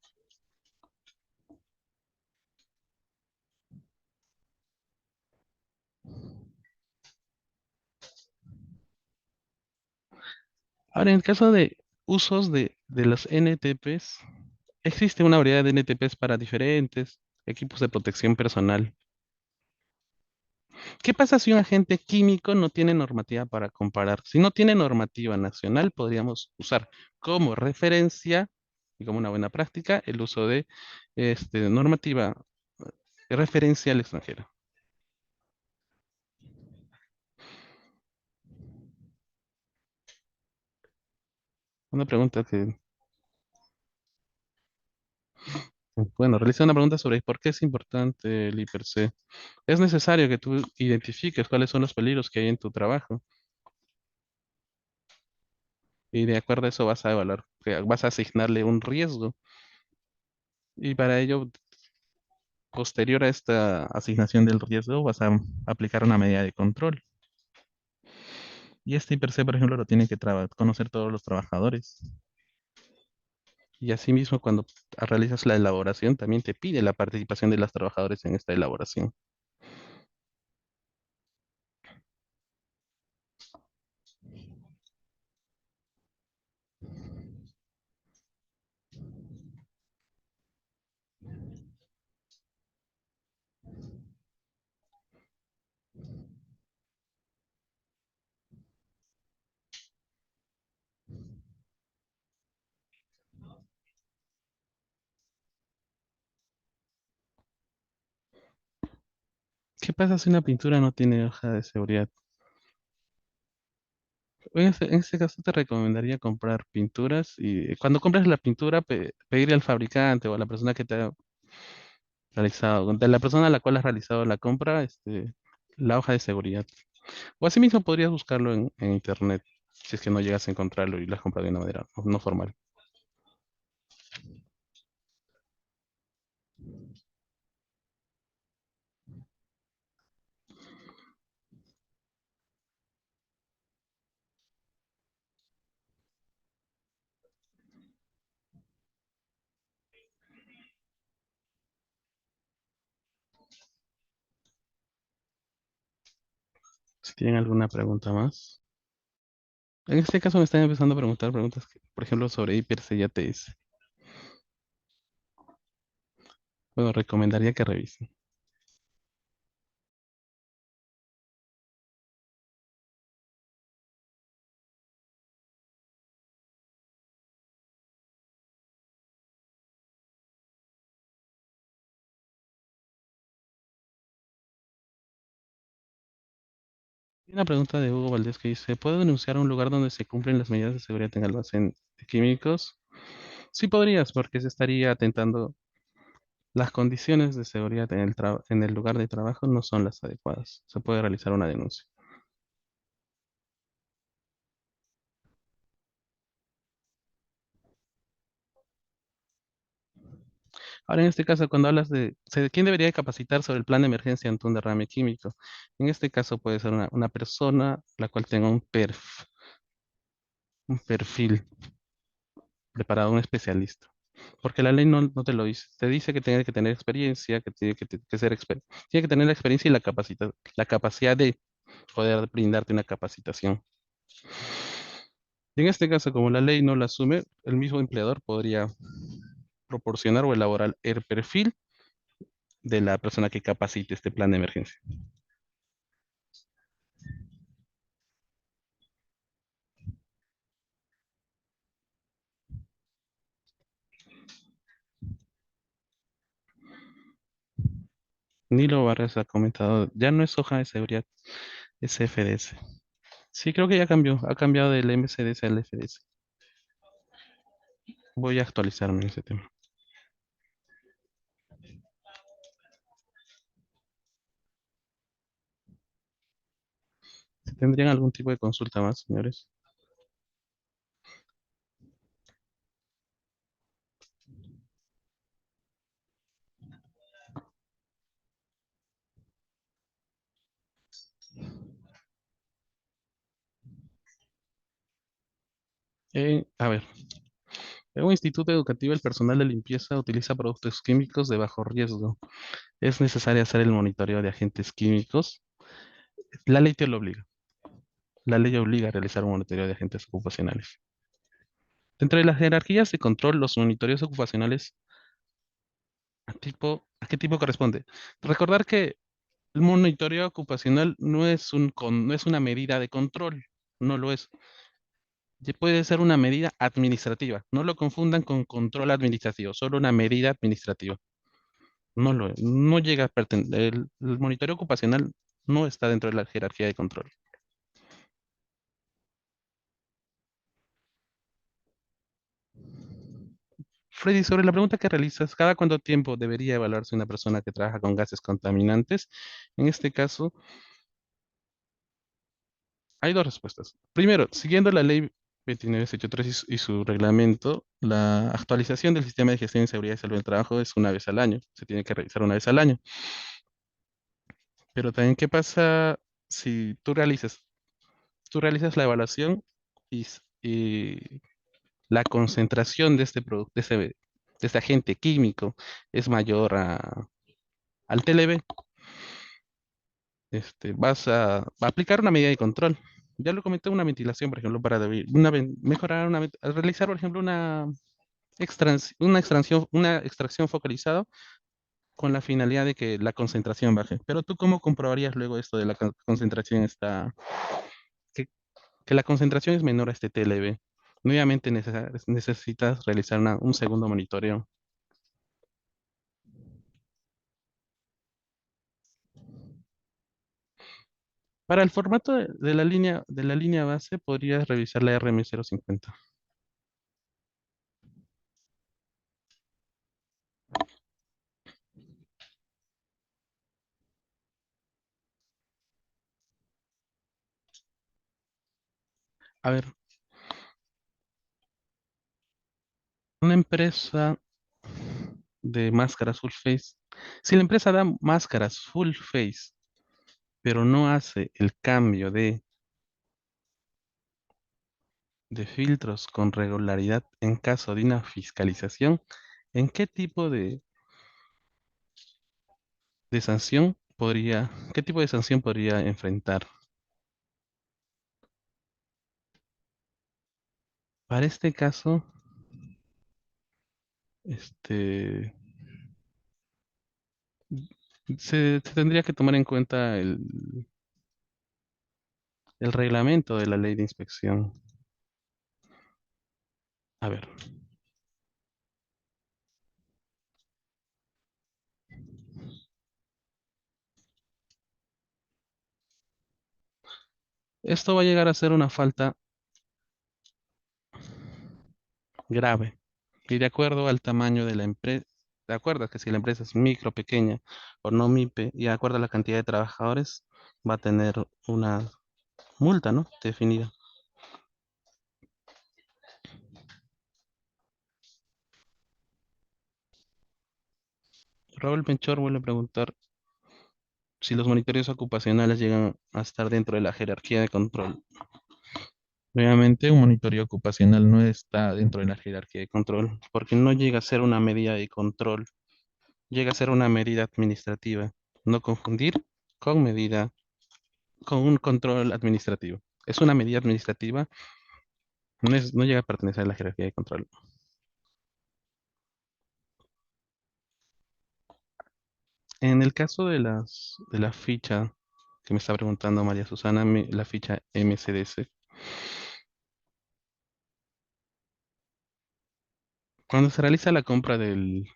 Ahora, en el caso de usos de los NTPs, existe una variedad de NTPs para diferentes equipos de protección personal. ¿Qué pasa si un agente químico no tiene normativa para comparar? Si no tiene normativa nacional, podríamos usar como referencia y como una buena práctica el uso de normativa referencial extranjera. Una pregunta que Bueno, realiza una pregunta sobre por qué es importante el IPC. Es necesario que tú identifiques cuáles son los peligros que hay en tu trabajo y de acuerdo a eso vas a evaluar, que vas a asignarle un riesgo y para ello, posterior a esta asignación del riesgo, vas a aplicar una medida de control. Y este IPC, por ejemplo, lo tienen que conocer todos los trabajadores. Y asimismo, cuando realizas la elaboración, también te pide la participación de los trabajadores en esta elaboración. ¿Qué pasa si una pintura no tiene hoja de seguridad? En este caso te recomendaría comprar pinturas y cuando compres la pintura, pedirle al fabricante o a la persona que te ha realizado, de la persona a la cual has realizado la compra, la hoja de seguridad. O asimismo podrías buscarlo en internet, si es que no llegas a encontrarlo y lo has comprado de una manera no formal. Si tienen alguna pregunta más. En este caso me están empezando a preguntar preguntas, por ejemplo, sobre IPRC y ATS. Bueno, recomendaría que revisen. Hay una pregunta de Hugo Valdés que dice, ¿puedo denunciar un lugar donde se cumplen las medidas de seguridad en almacén de químicos? Sí podrías, porque se estaría atentando. Las condiciones de seguridad en el lugar de trabajo no son las adecuadas. Se puede realizar una denuncia. Ahora, en este caso, cuando hablas ¿quién debería capacitar sobre el plan de emergencia ante un derrame químico? En este caso puede ser una persona la cual tenga un perfil preparado, un especialista. Porque la ley no te lo dice. Te dice que tiene que tener experiencia, que tiene que ser tiene que tener la experiencia y la capacidad de poder brindarte una capacitación. Y en este caso, como la ley no la asume, el mismo empleador podría proporcionar o elaborar el perfil de la persona que capacite este plan de emergencia. Nilo Barres ha comentado, ya no es hoja de seguridad, es FDS. Sí, creo que ya cambió, ha cambiado del MCDS al FDS. Voy a actualizarme en ese tema. Si tendrían algún tipo de consulta más, señores. A ver, en un instituto educativo el personal de limpieza utiliza productos químicos de bajo riesgo. Es necesario hacer el monitoreo de agentes químicos. La ley te lo obliga. La ley obliga a realizar un monitoreo de agentes ocupacionales. Dentro de las jerarquías de control, los monitoreos ocupacionales, ¿a qué tipo corresponde? Recordar que el monitoreo ocupacional no es una medida de control, no lo es. Puede ser una medida administrativa. No lo confundan con control administrativo, solo una medida administrativa. No llega a pertenecer. El monitoreo ocupacional no está dentro de la jerarquía de control. Freddy, sobre la pregunta que realizas, ¿cada cuánto tiempo debería evaluarse una persona que trabaja con gases contaminantes? En este caso, hay dos respuestas. Primero, siguiendo la ley 29683 y su reglamento, la actualización del sistema de gestión de seguridad y salud del trabajo es una vez al año. Se tiene que realizar una vez al año. Pero también, ¿qué pasa si tú realizas la evaluación y la concentración de este producto, de este agente químico es mayor al TLB? Va a aplicar una medida de control. Ya lo comenté, una ventilación, por ejemplo, para mejorar, realizar, por ejemplo, una extracción focalizada con la finalidad de que la concentración baje. Pero tú, ¿cómo comprobarías luego esto de la concentración que, que la concentración es menor a este TLB? Nuevamente necesitas realizar un segundo monitoreo. Para el formato de la línea base, podrías revisar la RM050. A ver, una empresa de máscaras full face. Si la empresa da máscaras full face, pero no hace el cambio de filtros con regularidad en caso de una fiscalización, ¿en qué tipo de sanción podría enfrentar? Para este caso, este, se tendría que tomar en cuenta el reglamento de la ley de inspección. A ver, esto va a llegar a ser una falta grave. Y de acuerdo al tamaño de la empresa, de acuerdo a que si la empresa es micro, pequeña o no MIPE, y de acuerdo a la cantidad de trabajadores, va a tener una multa, ¿no? Definida. Raúl Penchor vuelve a preguntar si los monitores ocupacionales llegan a estar dentro de la jerarquía de control. Nuevamente, un monitoreo ocupacional no está dentro de la jerarquía de control, porque no llega a ser una medida de control, llega a ser una medida administrativa. No confundir con con un control administrativo. Es una medida administrativa, no llega a pertenecer a la jerarquía de control. En el caso de la ficha que me está preguntando María Susana, la ficha MCDC, cuando se realiza la compra del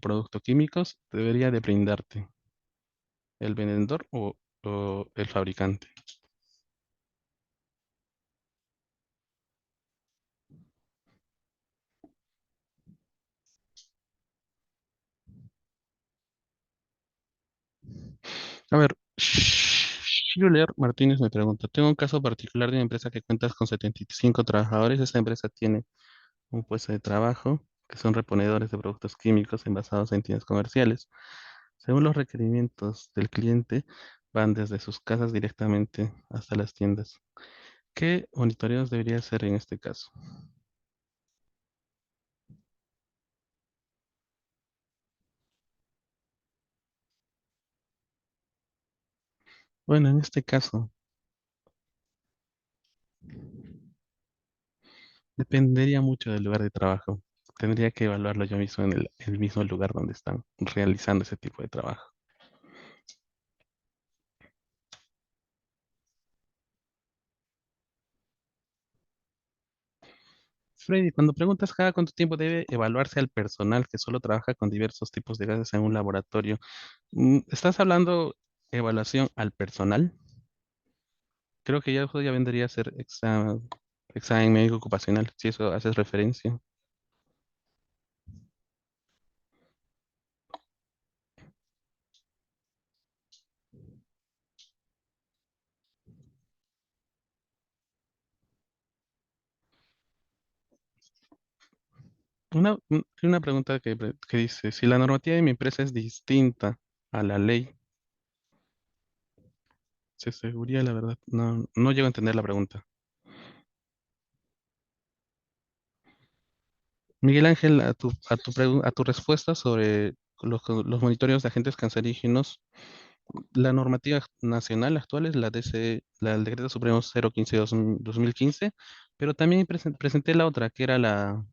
producto químicos, debería de brindarte el vendedor o el fabricante. A ver, Schuler Martínez me pregunta, tengo un caso particular de una empresa que cuenta con 75 trabajadores. Esta empresa tiene un puesto de trabajo que son reponedores de productos químicos envasados en tiendas comerciales. Según los requerimientos del cliente, van desde sus casas directamente hasta las tiendas. ¿Qué monitoreos debería hacer en este caso? Bueno, en este caso, dependería mucho del lugar de trabajo. Tendría que evaluarlo yo mismo en el mismo lugar donde están realizando ese tipo de trabajo. Freddy, cuando preguntas cada cuánto tiempo debe evaluarse al personal que solo trabaja con diversos tipos de gases en un laboratorio, ¿estás hablando evaluación al personal? Creo que ya eso ya vendría a ser examen médico ocupacional, si eso haces referencia. Una pregunta que dice, si la normativa de mi empresa es distinta a la ley, ¿se aseguraría la verdad? No, no llego a entender la pregunta. Miguel Ángel, a tu respuesta sobre los monitoreos de agentes cancerígenos, la normativa nacional actual es la DC, el Decreto Supremo 015/2015, pero también presenté la otra, que era la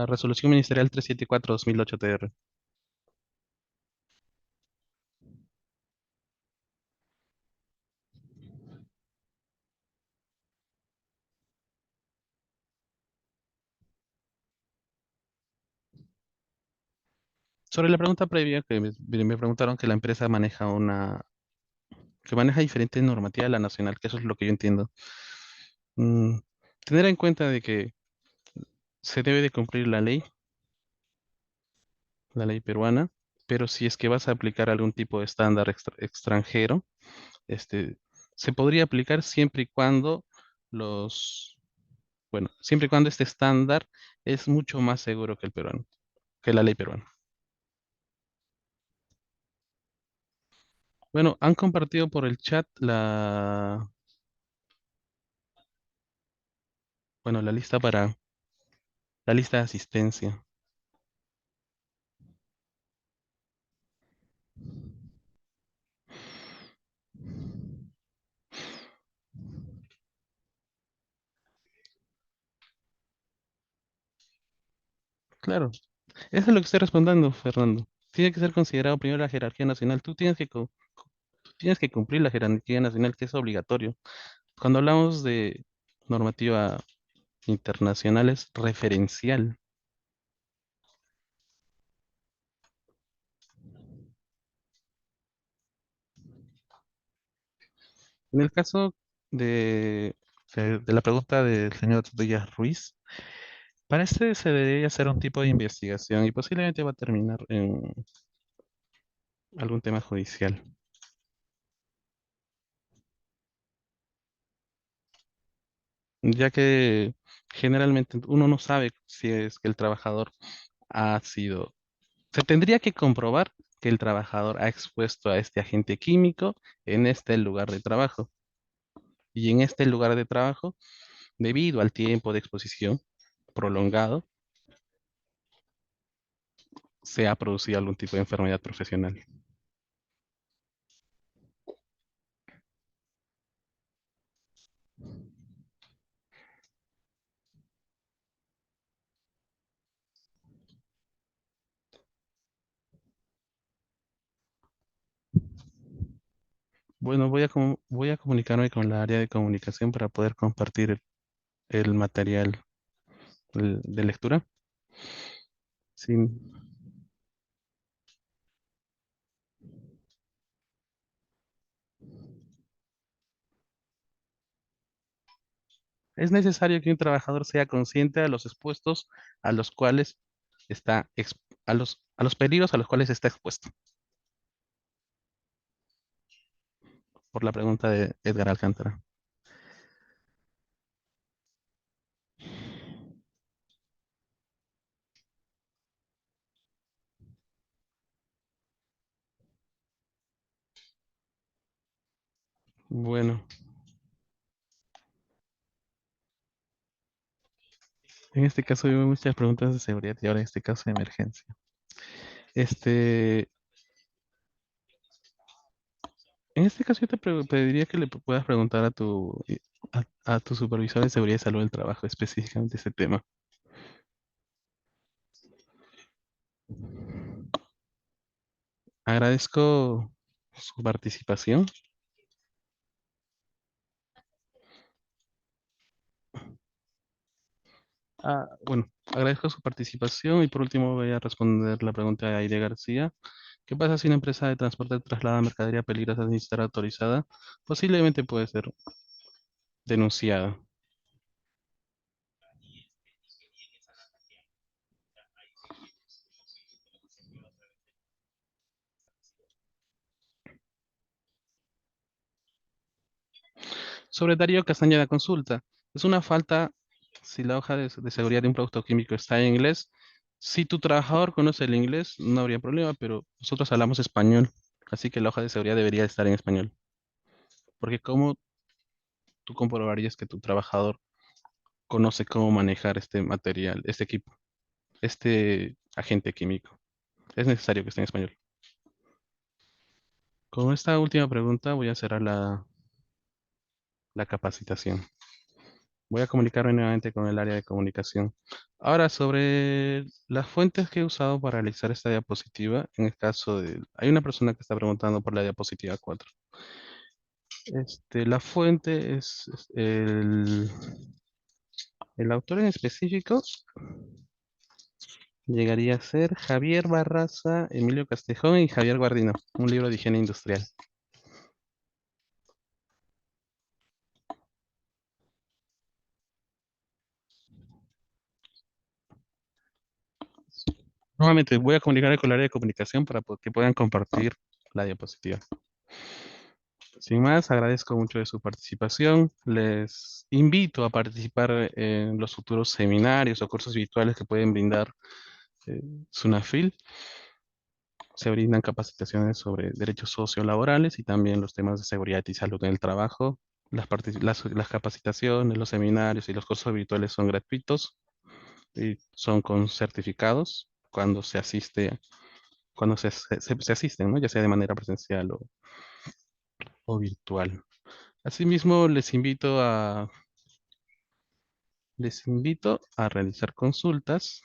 Resolución Ministerial 374/2008 TR. Sobre la pregunta previa, que me preguntaron que la empresa que maneja diferente normativa a la nacional, que eso es lo que yo entiendo. Mm, Tener en cuenta de que se debe de cumplir la ley peruana, pero si es que vas a aplicar algún tipo de estándar extranjero, este, se podría aplicar siempre y cuando los, siempre y cuando este estándar es mucho más seguro que el peruano, que la ley peruana. Bueno, han compartido por el chat la lista la lista de asistencia. Claro, eso es lo que estoy respondiendo, Fernando. Tiene que ser considerado primero la jerarquía nacional. Tienes que cumplir la jerarquía nacional, que es obligatorio. Cuando hablamos de normativa internacional es referencial. En el caso de, de la pregunta del señor Díaz Ruiz, para este se debería hacer un tipo de investigación y posiblemente va a terminar en algún tema judicial, ya que generalmente uno no sabe si es que el trabajador ha sido. Se tendría que comprobar que el trabajador ha expuesto a este agente químico en este lugar de trabajo. Y en este lugar de trabajo, debido al tiempo de exposición prolongado, se ha producido algún tipo de enfermedad profesional. Bueno, voy a comunicarme con la área de comunicación para poder compartir el material de lectura. Sí, es necesario que un trabajador sea consciente a los expuestos a los cuales está, a los peligros a los cuales está expuesto, por la pregunta de Edgar Alcántara. Bueno, en este caso hubo muchas preguntas de seguridad y ahora en este caso de emergencia. Este, en este caso yo pediría que le puedas preguntar a tu supervisor de seguridad y salud del trabajo específicamente ese tema. Agradezco su participación. Agradezco su participación y por último voy a responder la pregunta de Aide García. ¿Qué pasa si una empresa de transporte traslada mercadería peligrosa sin estar autorizada? Posiblemente puede ser denunciada. Sobre Darío Castañeda consulta. Es una falta Si la hoja de seguridad de un producto químico está en inglés, si tu trabajador conoce el inglés, no habría problema, pero nosotros hablamos español, así que la hoja de seguridad debería estar en español. Porque ¿cómo tú comprobarías que tu trabajador conoce cómo manejar este material, este equipo, este agente químico? Es necesario que esté en español. Con esta última pregunta voy a cerrar la capacitación. Voy a comunicarme nuevamente con el área de comunicación. Ahora, sobre las fuentes que he usado para realizar esta diapositiva, en el caso de... Hay una persona que está preguntando por la diapositiva 4. La fuente es el autor en específico llegaría a ser Javier Barraza, Emilio Castejón y Javier Guardino, un libro de higiene industrial. Nuevamente, voy a comunicar con el área de comunicación para que puedan compartir la diapositiva. Sin más, agradezco mucho de su participación. Les invito a participar en los futuros seminarios o cursos virtuales que pueden brindar eh, SUNAFIL. Se brindan capacitaciones sobre derechos sociolaborales y también los temas de seguridad y salud en el trabajo. Las capacitaciones, los seminarios y los cursos virtuales son gratuitos y son con certificados cuando se asiste, cuando se asisten, ¿no? Ya sea de manera presencial o virtual. Asimismo, les invito a realizar consultas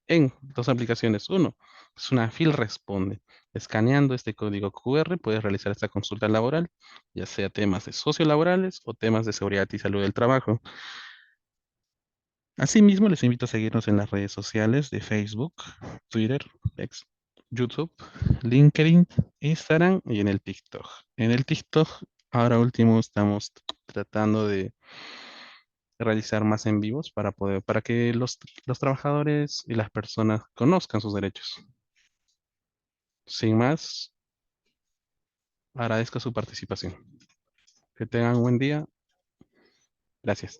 en dos aplicaciones. Uno, Sunafil Responde. Escaneando este código QR puedes realizar esta consulta laboral, ya sea temas de sociolaborales o temas de seguridad y salud del trabajo. Asimismo, les invito a seguirnos en las redes sociales de Facebook, Twitter, X, YouTube, LinkedIn, Instagram y en el TikTok. En el TikTok, ahora último, estamos tratando de realizar más en vivos para que los trabajadores y las personas conozcan sus derechos. Sin más, agradezco su participación. Que tengan un buen día. Gracias.